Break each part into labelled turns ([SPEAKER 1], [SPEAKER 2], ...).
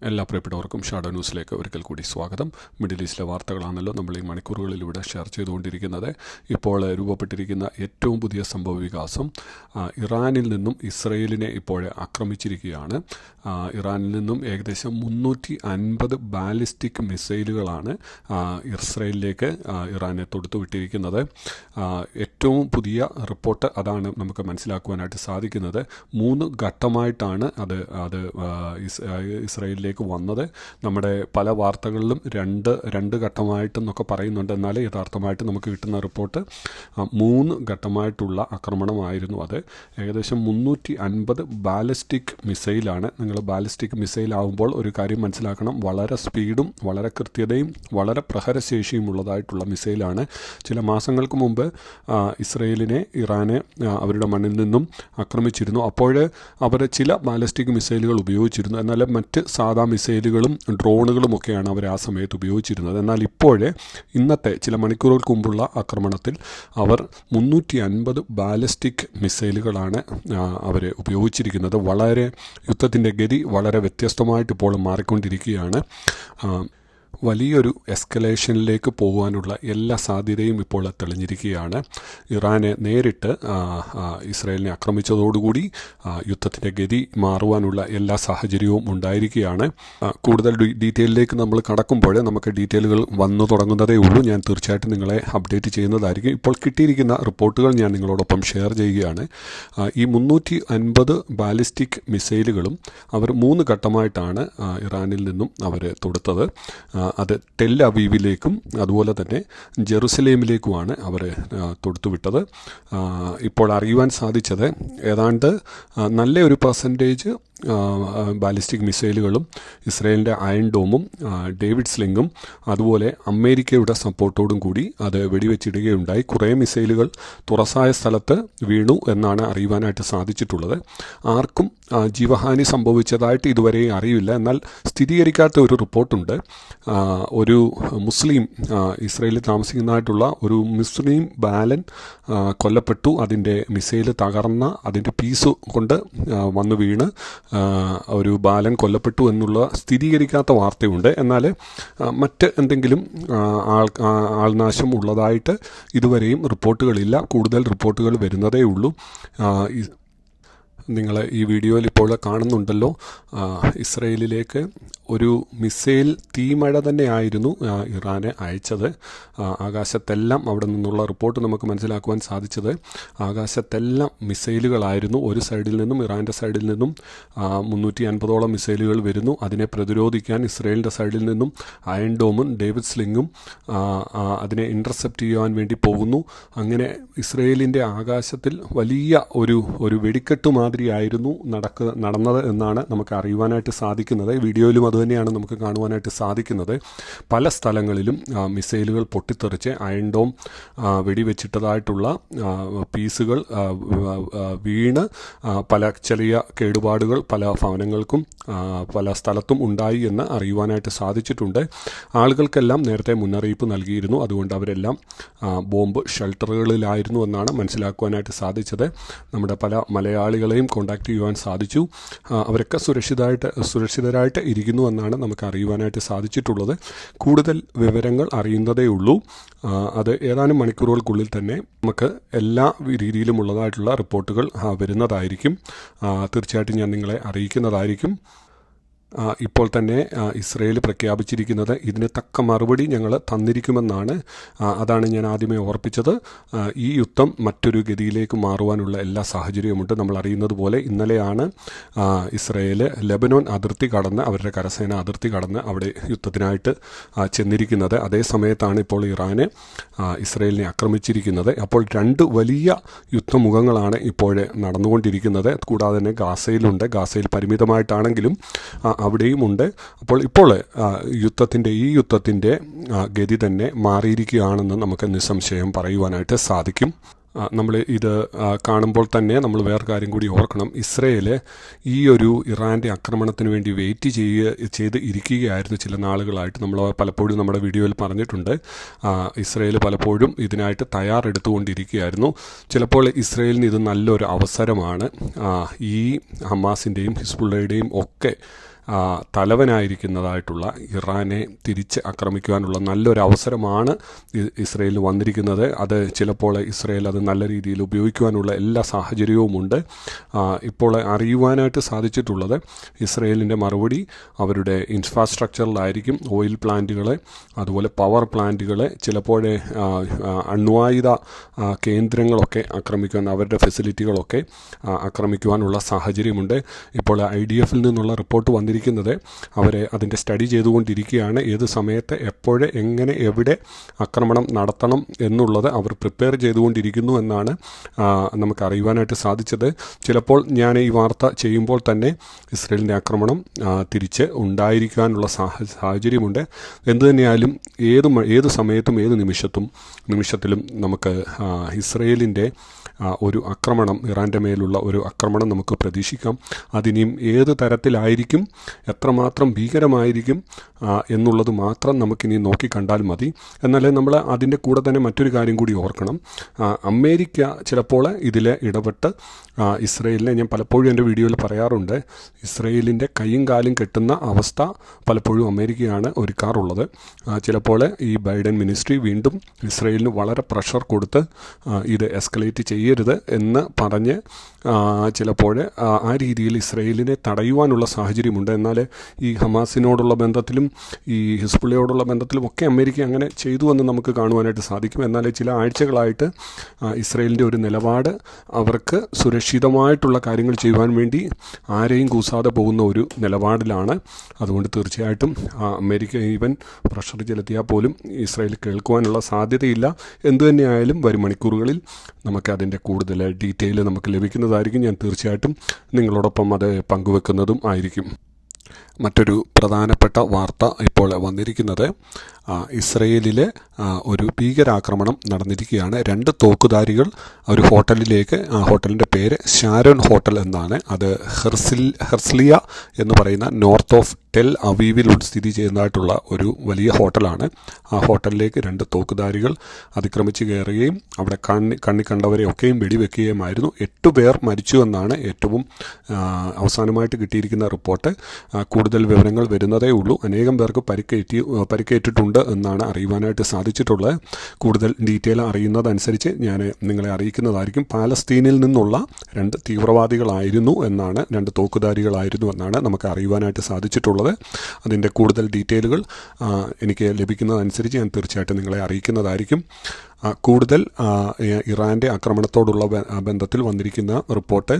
[SPEAKER 1] എല്ലാ പ്രിയപ്പെട്ടവർക്കും ഷാഡോ ന്യൂസിലേക്ക് ഒരിക്കൽ കൂടി സ്വാഗതം. മിഡിൽ ഈസ്റ്റിലെ വാർത്തകളാണല്ലോ നമ്മൾ ഈ മണിക്കൂറുകളിലൂടെ ഷെയർ ചെയ്തുകൊണ്ടിരിക്കുന്നത്. ഇപ്പോൾ രൂപപ്പെട്ടിരിക്കുന്ന ഏറ്റവും പുതിയ സംഭവ വികാസം ഇറാനിൽ നിന്നും ഇസ്രയേലിനെ ഇപ്പോൾ ആക്രമിച്ചിരിക്കുകയാണ്. ഇറാനിൽ നിന്നും ഏകദേശം 350 ബാലിസ്റ്റിക് മിസൈലുകളാണ് ഇസ്രയേലിലേക്ക് ഇറാനെ തൊടുത്തുവിട്ടിരിക്കുന്നത്. ഏറ്റവും പുതിയ റിപ്പോർട്ട് അതാണ് നമുക്ക് മനസ്സിലാക്കുവാനായിട്ട് സാധിക്കുന്നത്. 3 ഘട്ടമായിട്ടാണ് അത് ഇസ്രയേലിലേക്ക് വന്നത്. നമ്മുടെ പല വാർത്തകളിലും രണ്ട് ഘട്ടമായിട്ടെന്നൊക്കെ പറയുന്നുണ്ട്. എന്നാൽ യഥാർത്ഥമായിട്ട് നമുക്ക് കിട്ടുന്ന റിപ്പോർട്ട് 3 ഘട്ടമായിട്ടുള്ള ആക്രമണമായിരുന്നു. അത് ഏകദേശം 350 ബാലിസ്റ്റിക് മിസൈലാണ്. നിങ്ങൾ ബാലിസ്റ്റിക് മിസൈൽ ആകുമ്പോൾ ഒരു കാര്യം മനസ്സിലാക്കണം, വളരെ സ്പീഡും വളരെ കൃത്യതയും വളരെ പ്രഹരശേഷിയും ഉള്ളതായിട്ടുള്ള മിസൈലാണ്. ചില മാസങ്ങൾക്ക് മുമ്പ് ഇറാനെ അവരുടെ മണ്ണിൽ നിന്നും ആക്രമിച്ചിരുന്നു. അപ്പോൾ അവർ ചില ബാലിസ്റ്റിക് മിസൈലുകൾ ഉപയോഗിച്ചിരുന്നു. എന്നാൽ മറ്റ് സാധാ മിസൈലുകളും ഡ്രോണുകളുമൊക്കെയാണ് അവർ ആ സമയത്ത് ഉപയോഗിച്ചിരുന്നത്. എന്നാൽ ഇന്നത്തെ ചില മണിക്കൂറുകൾക്ക് മുമ്പുള്ള ആക്രമണത്തിൽ അവർ 350 ബാലിസ്റ്റിക് മിസൈലുകളാണ് അവർ ഉപയോഗിച്ചിരിക്കുന്നത്. വളരെ യുദ്ധത്തിൻ്റെ ഗതി വളരെ വ്യത്യസ്തമായിട്ട് ഇപ്പോൾ മാറിക്കൊണ്ടിരിക്കുകയാണ്. വലിയൊരു എസ്കലേഷനിലേക്ക് പോകുവാനുള്ള എല്ലാ സാധ്യതയും ഇപ്പോൾ തെളിഞ്ഞിരിക്കുകയാണ്. ഇറാനെ നേരിട്ട് ഇസ്രായേലിനെ ആക്രമിച്ചതോടുകൂടി യുദ്ധത്തിൻ്റെ ഗതി മാറുവാനുള്ള എല്ലാ സാഹചര്യവും ഉണ്ടായിരിക്കുകയാണ്. കൂടുതൽ ഡീറ്റെയിലേക്ക് നമ്മൾ കടക്കുമ്പോൾ നമുക്ക് ഡീറ്റെയിലുകൾ വന്നു തുടങ്ങുന്നതേ ഉള്ളൂ. ഞാൻ തീർച്ചയായിട്ടും നിങ്ങളെ അപ്ഡേറ്റ് ചെയ്യുന്നതായിരിക്കും. ഇപ്പോൾ കിട്ടിയിരിക്കുന്ന റിപ്പോർട്ടുകൾ ഞാൻ നിങ്ങളോടൊപ്പം ഷെയർ ചെയ്യുകയാണ്. ഈ 350 ബാലിസ്റ്റിക് മിസൈലുകളും അവർ 3 ഘട്ടമായിട്ടാണ് ഇറാനിൽ നിന്നും അവർ തൊടുത്തത്. അത് ടെൽ അവീവിലേക്കും അതുപോലെ തന്നെ ജെറുസലേമിലേക്കുമാണ് അവർ തൊടുത്തുവിട്ടത്. ഇപ്പോൾ അറിയുവാൻ സാധിച്ചത് ഏതാണ്ട് നല്ലൊരു പെർസെൻറ്റേജ് ബാലിസ്റ്റിക് മിസൈലുകളും ഇസ്രയേലിൻ്റെ അയൺ ഡോമും ഡേവിഡ് സ്ലിങ്ങും അതുപോലെ അമേരിക്കയുടെ സപ്പോർട്ടോടും കൂടി അത് വെടിവെച്ചിടുകയുണ്ടായി. കുറേ മിസൈലുകൾ തുറസായ സ്ഥലത്ത് വീണു എന്നാണ് അറിയുവാനായിട്ട് സാധിച്ചിട്ടുള്ളത്. ആർക്കും ജീവഹാനി സംഭവിച്ചതായിട്ട് ഇതുവരെ അറിയില്ല. എന്നാൽ സ്ഥിരീകരിക്കാത്ത ഒരു റിപ്പോർട്ടുണ്ട്. ഒരു മുസ്ലിം ഇസ്രയേലിൽ താമസിക്കുന്നതായിട്ടുള്ള ഒരു മുസ്ലിം ബാലൻ കൊല്ലപ്പെട്ടു. അതിൻ്റെ മിസൈൽ തകർന്ന അതിൻ്റെ പീസ് കൊണ്ട് വന്നു വീണ് ഒരു ബാലൻ കൊല്ലപ്പെട്ടു എന്നുള്ള സ്ഥിരീകരിക്കാത്ത വാർത്തയുണ്ട്. എന്നാൽ മറ്റ് എന്തെങ്കിലും ആൾനാശം ഉള്ളതായിട്ട് ഇതുവരെയും റിപ്പോർട്ടുകളില്ല. കൂടുതൽ റിപ്പോർട്ടുകൾ വരുന്നതേ ഉള്ളൂ. നിങ്ങൾ ഈ വീഡിയോയിൽ ഇപ്പോൾ കാണുന്നുണ്ടല്ലോ, ഇസ്രയേലിലേക്ക് ഒരു മിസൈൽ തീമഴ തന്നെയായിരുന്നു ഇറാനെ അയച്ചത്. ആകാശത്തെല്ലാം അവിടെ നിന്നുള്ള റിപ്പോർട്ട് നമുക്ക് മനസ്സിലാക്കുവാൻ സാധിച്ചത് ആകാശത്തെല്ലാം മിസൈലുകളായിരുന്നു. ഒരു സൈഡിൽ നിന്നും ഇറാൻ്റെ സൈഡിൽ നിന്നും 350ഓളം മിസൈലുകൾ വരുന്നു. അതിനെ പ്രതിരോധിക്കാൻ ഇസ്രയേലിൻ്റെ സൈഡിൽ നിന്നും അയൺ ഡോമും ഡേവിഡ് സ്ലിങ്ങും അതിനെ ഇൻ്റർസെപ്റ്റ് ചെയ്യുവാൻ വേണ്ടി പോകുന്നു. അങ്ങനെ ഇസ്രയേലിൻ്റെ ആകാശത്തിൽ വലിയ ഒരു വെടിക്കെട്ട് മാതിരിയായിരുന്നു നടന്നത് എന്നാണ് നമുക്ക് അറിയുവാനായിട്ട് സാധിക്കുന്നത്. വീഡിയോയിലും അതുതന്നെയാണ് നമുക്ക് കാണുവാനായിട്ട് സാധിക്കുന്നത്. പല സ്ഥലങ്ങളിലും മിസൈലുകൾ പൊട്ടിത്തെറിച്ച് അയൺ ഡോം വെടിവെച്ചിട്ടതായിട്ടുള്ള പീസുകൾ വീണ് പല ചെറിയ കേടുപാടുകൾ പല ഭവനങ്ങൾക്കും പല സ്ഥലത്തും ഉണ്ടായി എന്ന് അറിയുവാനായിട്ട് സാധിച്ചിട്ടുണ്ട്. ആളുകൾക്കെല്ലാം നേരത്തെ മുന്നറിയിപ്പ് നൽകിയിരുന്നു. അതുകൊണ്ട് അവരെല്ലാം ബോംബ് ഷെൽട്ടറുകളിലായിരുന്നു എന്നാണ് മനസ്സിലാക്കുവാനായിട്ട് സാധിച്ചത്. നമ്മുടെ പല മലയാളികളെയും കോൺടാക്റ്റ് ചെയ്യുവാൻ സാധിച്ചു. അവരൊക്കെ സുരക്ഷിതരായിട്ട് ഇരിക്കുന്നു എന്നാണ് നമുക്ക് അറിയുവാനായിട്ട് സാധിച്ചിട്ടുള്ളത്. കൂടുതൽ വിവരങ്ങൾ അറിയുന്നതേ ഉള്ളൂ. അത് ഏതാനും മണിക്കൂറുകൾക്കുള്ളിൽ തന്നെ നമുക്ക് എല്ലാ രീതിയിലുമുള്ളതായിട്ടുള്ള റിപ്പോർട്ടുകൾ വരുന്നതായിരിക്കും. തീർച്ചയായിട്ടും ഞാൻ നിങ്ങളെ അറിയിക്കുന്നതായിരിക്കും. ഇപ്പോൾ തന്നെ ഇസ്രയേൽ പ്രഖ്യാപിച്ചിരിക്കുന്നത് ഇതിന് തക്ക മറുപടി ഞങ്ങൾ തന്നിരിക്കുമെന്നാണ്. അതാണ് ഞാൻ ആദ്യമേ ഓർപ്പിച്ചത്. ഈ യുദ്ധം മറ്റൊരു ഗതിയിലേക്ക് മാറുവാനുള്ള എല്ലാ സാഹചര്യവുമുണ്ട്. നമ്മൾ അറിയുന്നത് പോലെ ഇന്നലെയാണ് ഇസ്രയേൽ ലെബനോൻ അതിർത്തി കടന്ന് അവരുടെ കരസേന അതിർത്തി കടന്ന് അവിടെ യുദ്ധത്തിനായിട്ട് ചെന്നിരിക്കുന്നത്. അതേ സമയത്താണ് ഇപ്പോൾ ഇറാന് ഇസ്രയേലിനെ ആക്രമിച്ചിരിക്കുന്നത്. അപ്പോൾ 2 വലിയ യുദ്ധമുഖങ്ങളാണ് ഇപ്പോൾ നടന്നുകൊണ്ടിരിക്കുന്നത്. കൂടാതെ തന്നെ ഗാസയിൽ പരിമിതമായിട്ടാണെങ്കിലും അവിടെയുമുണ്ട്. അപ്പോൾ ഈ യുദ്ധത്തിൻ്റെ ഗതി തന്നെ മാറിയിരിക്കുകയാണെന്ന് നമുക്ക് നിസ്സംശയം പറയുവാനായിട്ട് സാധിക്കും. നമ്മൾ ഇത് കാണുമ്പോൾ തന്നെ നമ്മൾ വേറെ കാര്യം കൂടി ഓർക്കണം. ഇസ്രയേൽ ഈ ഒരു ഇറാൻ്റെ ആക്രമണത്തിന് വേണ്ടി വെയിറ്റ് ചെയ്ത് ഇരിക്കുകയായിരുന്നു ചില നാളുകളായിട്ട്. നമ്മൾ പലപ്പോഴും നമ്മുടെ വീഡിയോയിൽ പറഞ്ഞിട്ടുണ്ട്. ഇസ്രയേൽ പലപ്പോഴും ഇതിനായിട്ട് തയ്യാറെടുത്തുകൊണ്ടിരിക്കുകയായിരുന്നു. ചിലപ്പോൾ ഇസ്രയേലിന് ഇത് നല്ലൊരു അവസരമാണ്. ഈ ഹമാസിൻ്റെയും ഹിസ്ബുള്ളയുടെയും ഒക്കെ തലവനായിരിക്കുന്നതായിട്ടുള്ള ഇറാനെ തിരിച്ച് ആക്രമിക്കുവാനുള്ള നല്ലൊരു അവസരമാണ് ഇസ്രയേലിന് വന്നിരിക്കുന്നത്. അത് ചിലപ്പോൾ ഇസ്രയേൽ അത് നല്ല രീതിയിൽ ഉപയോഗിക്കുവാനുള്ള എല്ലാ സാഹചര്യവുമുണ്ട്. ഇപ്പോൾ അറിയുവാനായിട്ട് സാധിച്ചിട്ടുള്ളത് ഇസ്രയേലിൻ്റെ മറുപടി അവരുടെ ഇൻഫ്രാസ്ട്രക്ചറിലായിരിക്കും. ഓയിൽ പ്ലാന്റുകളെ, അതുപോലെ പവർ പ്ലാന്റുകളെ, ചിലപ്പോൾ അണ്വായുധ കേന്ദ്രങ്ങളൊക്കെ ആക്രമിക്കുവാൻ, അവരുടെ ഫെസിലിറ്റികളൊക്കെ ആക്രമിക്കുവാനുള്ള സാഹചര്യമുണ്ട്. ഇപ്പോൾ IDF-ൽ നിന്നുള്ള റിപ്പോർട്ട് വന്നിരിക്കുന്നത് അവരെ അതിൻ്റെ സ്റ്റഡി ചെയ്തുകൊണ്ടിരിക്കുകയാണ്. ഏത് സമയത്ത് എപ്പോഴ് എങ്ങനെ എവിടെ ആക്രമണം നടത്തണം എന്നുള്ളത് അവർ പ്രിപ്പയർ ചെയ്തുകൊണ്ടിരിക്കുന്നു എന്നാണ് നമുക്ക് അറിയുവാനായിട്ട് സാധിച്ചത്. ചിലപ്പോൾ ഞാൻ ഈ വാർത്ത ചെയ്യുമ്പോൾ തന്നെ ഇസ്രയേലിൻ്റെ ആക്രമണം തിരിച്ച് ഉണ്ടായിരിക്കാനുള്ള സാഹചര്യമുണ്ട്. എന്തുതന്നെയായാലും ഏത് സമയത്തും ഏത് നിമിഷത്തിലും നമുക്ക് ഇസ്രയേലിൻ്റെ ഒരു ആക്രമണം, ഇറാൻ്റെ മേലുള്ള ഒരു ആക്രമണം നമുക്ക് പ്രതീക്ഷിക്കാം. അതിനിയും ഏത് തരത്തിലായിരിക്കും, എത്രമാത്രം ഭീകരമായിരിക്കും എന്നുള്ളത് മാത്രം നമുക്കിനി നോക്കിക്കണ്ടാൽ മതി. എന്നാൽ നമ്മൾ അതിൻ്റെ കൂടെ തന്നെ മറ്റൊരു കാര്യം കൂടി ഓർക്കണം. അമേരിക്ക ചിലപ്പോൾ ഇതിൽ ഇടപെട്ട് ഇസ്രയേലിനെ, ഞാൻ പലപ്പോഴും എൻ്റെ വീഡിയോയിൽ പറയാറുണ്ട്, ഇസ്രയേലിൻ്റെ കൈയും കാലും കെട്ടുന്ന അവസ്ഥ പലപ്പോഴും അമേരിക്കയാണ് ഒരുക്കാറുള്ളത്. ചിലപ്പോൾ ഈ ബൈഡൻ മിനിസ്ട്രി വീണ്ടും ഇസ്രയേലിന് വളരെ പ്രഷർ കൊടുത്ത് ഇത് എസ്കലേറ്റ് ചെയ്യരുത് എന്ന് പറഞ്ഞ് ചിലപ്പോൾ ആ രീതിയിൽ ഇസ്രയേലിനെ തടയുവാനുള്ള സാഹചര്യമുണ്ട്. എന്നാൽ ഈ ഹമാസിനോടുള്ള ബന്ധത്തിലും ഈ ഹിസ്ബുള്ളയോടുള്ള ബന്ധത്തിലും ഒക്കെ അമേരിക്ക അങ്ങനെ ചെയ്തു എന്ന് നമുക്ക് കാണുവാനായിട്ട് സാധിക്കും. എന്നാൽ ചില ആഴ്ചകളായിട്ട് ഇസ്രയേലിൻ്റെ ഒരു നിലപാട് അവർക്ക് സുരക്ഷിതമായിട്ടുള്ള കാര്യങ്ങൾ ചെയ്യുവാൻ വേണ്ടി ആരെയും കൂസാതെ പോകുന്ന ഒരു നിലപാടിലാണ്. അതുകൊണ്ട് തീർച്ചയായിട്ടും അമേരിക്ക ഈവൻ പ്രഷർ ചെലുത്തിയാൽ പോലും ഇസ്രയേൽ കേൾക്കുവാനുള്ള സാധ്യതയില്ല. എന്തുതന്നെയായാലും വരും മണിക്കൂറുകളിൽ നമുക്ക് അതിൻ്റെ കൂടുതൽ ഡീറ്റെയിൽ നമുക്ക് ലഭിക്കുന്നതായിരിക്കും. ഞാൻ തീർച്ചയായിട്ടും നിങ്ങളോടൊപ്പം അത് പങ്കുവെക്കുന്നതും ആയിരിക്കും. മറ്റൊരു പ്രധാനപ്പെട്ട വാർത്ത ഇപ്പോൾ വന്നിരിക്കുന്നത് ഇസ്രയേലിൽ ഒരു ഭീകരാക്രമണം നടന്നിരിക്കുകയാണ്. 2 തോക്കുധാരികൾ ഒരു ഹോട്ടലിലേക്ക്, ആ ഹോട്ടലിൻ്റെ പേര് ഷാരോൺ ഹോട്ടൽ എന്നാണ്. അത് ഹെർസ്ലിയ എന്ന് പറയുന്ന നോർത്ത് ഓഫ് ടെൽ അവീവിൽ സ്ഥിതി ചെയ്യുന്നതായിട്ടുള്ള ഒരു വലിയ ഹോട്ടലാണ്. ആ ഹോട്ടലിലേക്ക് 2 തോക്കുധാരികൾ അതിക്രമിച്ച് കയറുകയും അവിടെ കണ്ണി കണ്ടവരെയൊക്കെയും വെടിവെക്കുകയുമായിരുന്നു. 8 പേർ മരിച്ചു എന്നാണ് ഏറ്റവും അവസാനമായിട്ട് കിട്ടിയിരിക്കുന്ന റിപ്പോർട്ട്. കൂടുതൽ വിവരങ്ങൾ വരുന്നതേ ഉള്ളൂ. അനേകം പേർക്ക് പരിക്കേറ്റിട്ടുണ്ട് എന്നാണ് അറിയുവാനായിട്ട് സാധിച്ചിട്ടുള്ളത്. കൂടുതൽ ഡീറ്റെയിൽ അറിയുന്നതനുസരിച്ച് ഞാൻ നിങ്ങളെ അറിയിക്കുന്നതായിരിക്കും. പാലസ്തീനിൽ നിന്നുള്ള 2 തീവ്രവാദികളായിരുന്നു എന്നാണ്, 2 തോക്കുധാരികളായിരുന്നു എന്നാണ് നമുക്ക് അറിയുവാനായിട്ട് സാധിച്ചിട്ടുള്ളത്. അതിൻ്റെ കൂടുതൽ ഡീറ്റെയിലുകൾ എനിക്ക് ലഭിക്കുന്നതനുസരിച്ച് ഞാൻ തീർച്ചയായിട്ടും നിങ്ങളെ അറിയിക്കുന്നതായിരിക്കും. കൂടുതൽ ഇറാൻ്റെ ആക്രമണത്തോടുള്ള ബന്ധത്തിൽ വന്നിരിക്കുന്ന റിപ്പോർട്ട്,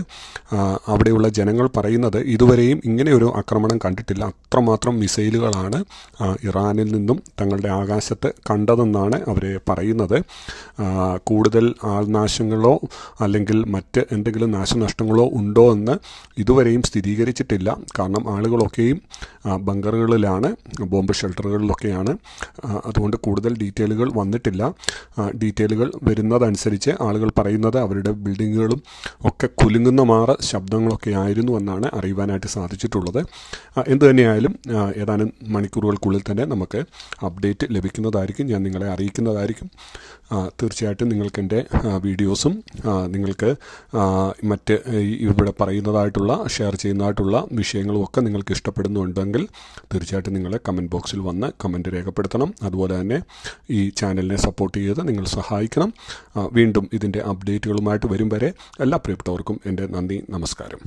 [SPEAKER 1] അവിടെയുള്ള ജനങ്ങൾ പറയുന്നത് ഇതുവരെയും ഇങ്ങനെയൊരു ആക്രമണം കണ്ടിട്ടില്ല, അത്രമാത്രം മിസൈലുകളാണ് ഇറാനിൽ നിന്നും തങ്ങളുടെ ആകാശത്ത് കണ്ടതെന്നാണ് അവർ പറയുന്നത്. കൂടുതൽ ആൾനാശങ്ങളോ അല്ലെങ്കിൽ മറ്റ് എന്തെങ്കിലും നാശനഷ്ടങ്ങളോ ഉണ്ടോ എന്ന് ഇതുവരെയും സ്ഥിരീകരിച്ചിട്ടില്ല. കാരണം ആളുകളൊക്കെയും ബങ്കറുകളിലാണ്, ബോംബ് ഷെൽട്ടറുകളിലൊക്കെയാണ്. അതുകൊണ്ട് കൂടുതൽ ഡീറ്റെയിലുകൾ വന്നിട്ടില്ല. ഡീറ്റെയിലുകൾ വരുന്നതനുസരിച്ച് ആളുകൾ പറയുന്നത് അവരുടെ ബിൽഡിങ്ങുകളും ഒക്കെ കുലുങ്ങുന്ന ശബ്ദങ്ങളൊക്കെ ആയിരുന്നു എന്നാണ് അറിയുവാനായിട്ട് സാധിച്ചിട്ടുള്ളത്. എന്തുതന്നെയായാലും ഏതാനും മണിക്കൂറുകൾക്കുള്ളിൽ തന്നെ നമുക്ക് അപ്ഡേറ്റ് ലഭിക്കുന്നതായിരിക്കും. ഞാൻ നിങ്ങളെ അറിയിക്കുന്നതായിരിക്കും. തീർച്ചയായിട്ടും നിങ്ങൾക്ക് എൻ്റെ വീഡിയോസും നിങ്ങൾക്ക് മറ്റ് ഇവിടെ പറയുന്നതായിട്ടുള്ള ഷെയർ ചെയ്യുന്നതായിട്ടുള്ള വിഷയങ്ങളും ഒക്കെ നിങ്ങൾക്ക് ഇഷ്ടപ്പെടുന്നുണ്ടെങ്കിൽ തീർച്ചയായിട്ടും നിങ്ങൾ കമൻറ്റ് ബോക്സിൽ വന്ന് കമൻറ്റ് രേഖപ്പെടുത്തണം. അതുപോലെ തന്നെ ഈ ചാനലിനെ സപ്പോർട്ട് ചെയ്ത് നിങ്ങൾ സഹായിക്കണം. വീണ്ടും ഇതിൻ്റെ അപ്ഡേറ്റുകളുമായിട്ട് വരും വരെ എല്ലാ പ്രിയപ്പെട്ടവർക്കും എൻ്റെ നന്ദി, നമസ്കാരം.